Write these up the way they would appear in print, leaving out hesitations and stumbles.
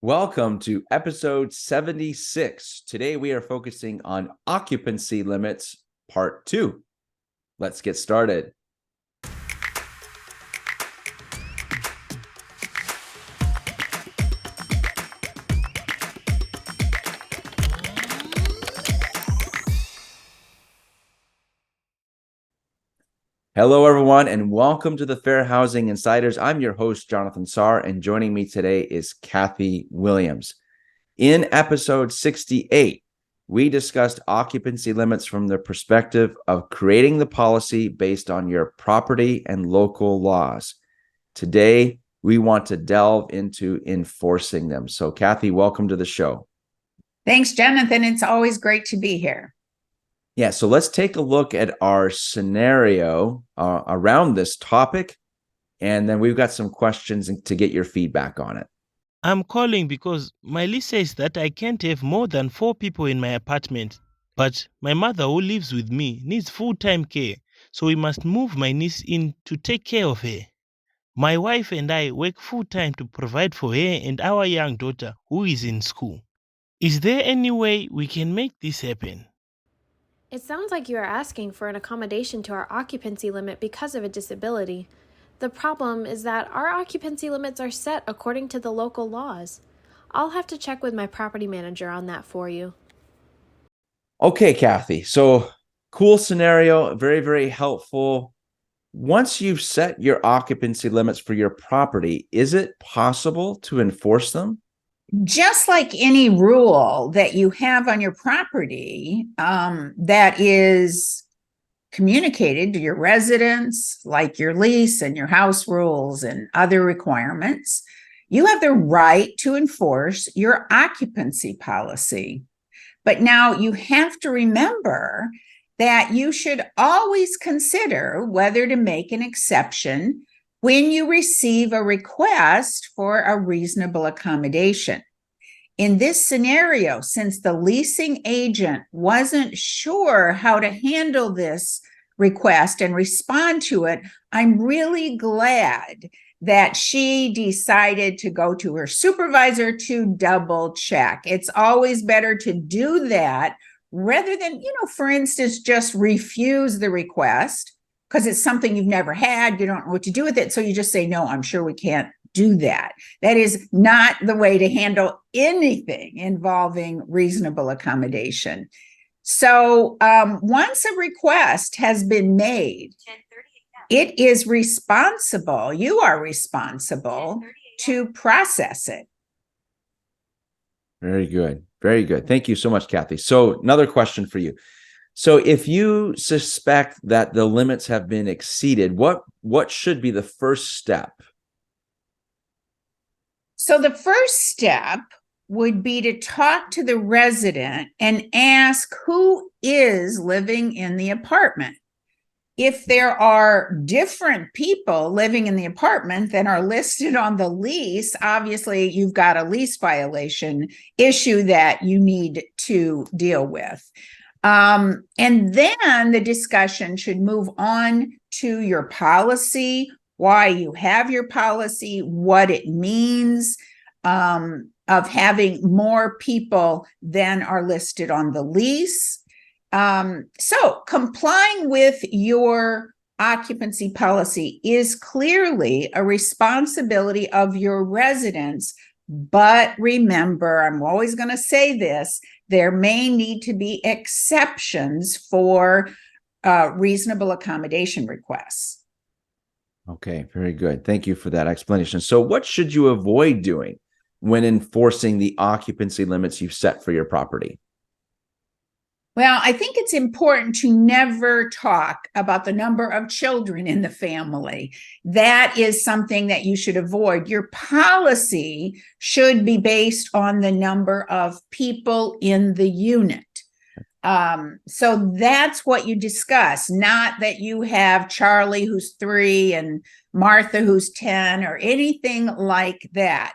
Welcome to episode 76. Today we are focusing on occupancy limits, part 2. Let's get started. Hello, everyone, and welcome to the Fair Housing Insiders. I'm your host, Jonathan Sarr, and joining me today is Kathy Williams. In episode 68, we discussed occupancy limits from the perspective of creating the policy based on your property and local laws. Today, we want to delve into enforcing them. So, Kathy, welcome to the show. Thanks, Jonathan. It's always great to be here. Yeah, so let's take a look at our scenario around this topic, and then we've got some questions to get your feedback on it. I'm calling because my lease says that I can't have more than 4 people in my apartment, but my mother who lives with me needs full-time care, so we must move my niece in to take care of her. My wife and I work full-time to provide for her and our young daughter who is in school. Is there any way we can make this happen? It sounds like you are asking for an accommodation to our occupancy limit because of a disability. The problem is that our occupancy limits are set according to the local laws. I'll have to check with my property manager on that for you. Okay, Kathy. So cool scenario, very, very helpful. Once you've set your occupancy limits for your property, is it possible to enforce them? Just like any rule that you have on your property that is communicated to your residents, like your lease and your house rules and other requirements, you have the right to enforce your occupancy policy. But now you have to remember that you should always consider whether to make an exception when you receive a request for a reasonable accommodation. In this scenario, since the leasing agent wasn't sure how to handle this request and respond to it, I'm really glad that she decided to go to her supervisor to double check. It's always better to do that rather than, for instance, just refuse the request because it's something you've never had. You don't know what to do with it. So you just say, no, I'm sure we can't do that. That is not the way to handle anything involving reasonable accommodation. So once a request has been made, it is responsible. You are responsible to process it. Very good. Very good. Thank you so much, Kathy. So another question for you. So if you suspect that the limits have been exceeded, what should be the first step? So the first step would be to talk to the resident and ask who is living in the apartment. If there are different people living in the apartment than are listed on the lease, obviously you've got a lease violation issue that you need to deal with. And then the discussion should move on to your policy, why you have your policy, what it means of having more people than are listed on the lease. So complying with your occupancy policy is clearly a responsibility of your residents. But remember, I'm always going to say this, there may need to be exceptions for reasonable accommodation requests. Okay, very good. Thank you for that explanation. So what should you avoid doing when enforcing the occupancy limits you've set for your property? Well, I think it's important to never talk about the number of children in the family. That is something that you should avoid. Your policy should be based on the number of people in the unit. So that's what you discuss, not that you have Charlie who's 3 and Martha who's 10 or anything like that.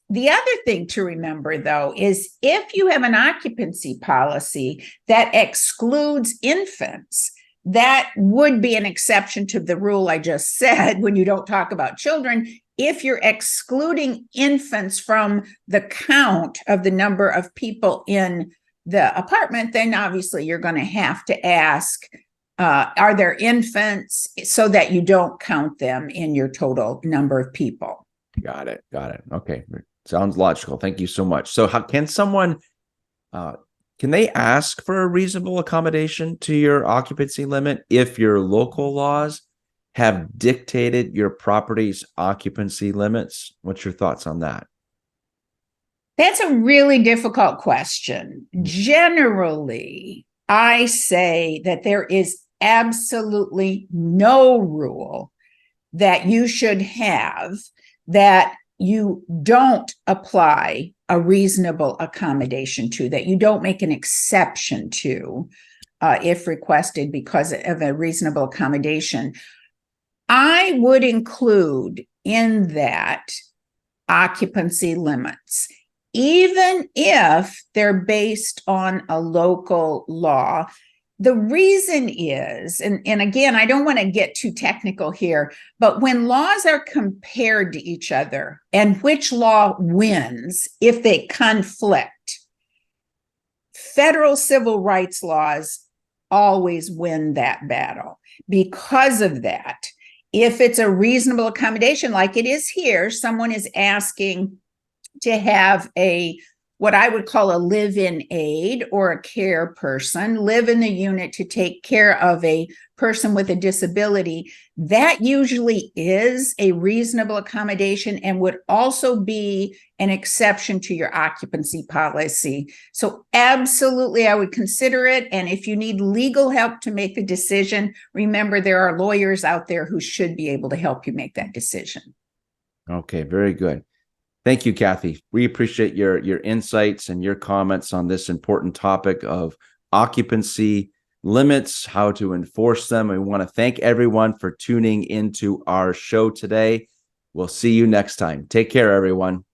The other thing to remember, though, is if you have an occupancy policy that excludes infants, that would be an exception to the rule I just said when you don't talk about children. if you're excluding infants from the count of the number of people in the apartment, then obviously you're going to have to ask, are there infants, so that you don't count them in your total number of people. Got it. Okay. Sounds logical. Thank you so much. So how can someone, can they ask for a reasonable accommodation to your occupancy limit if your local laws have dictated your property's occupancy limits? What's your thoughts on that? That's a really difficult question. Generally, I say that there is absolutely no rule that you should have that you don't apply a reasonable accommodation to, that you don't make an exception to, if requested because of a reasonable accommodation. I would include in that occupancy limits, even if they're based on a local law. The reason is, and again, I don't want to get too technical here, but when laws are compared to each other and which law wins if they conflict, federal civil rights laws always win that battle. Because of that, if it's a reasonable accommodation, like it is here, someone is asking to have what I would call a live-in aide or a care person live in the unit to take care of a person with a disability, that usually is a reasonable accommodation and would also be an exception to your occupancy policy. So absolutely, I would consider it. And if you need legal help to make the decision, remember there are lawyers out there who should be able to help you make that decision. Okay, very good. Thank you, Kathy. We appreciate your insights and your comments on this important topic of occupancy limits, how to enforce them. We want to thank everyone for tuning into our show today. We'll see you next time. Take care, everyone.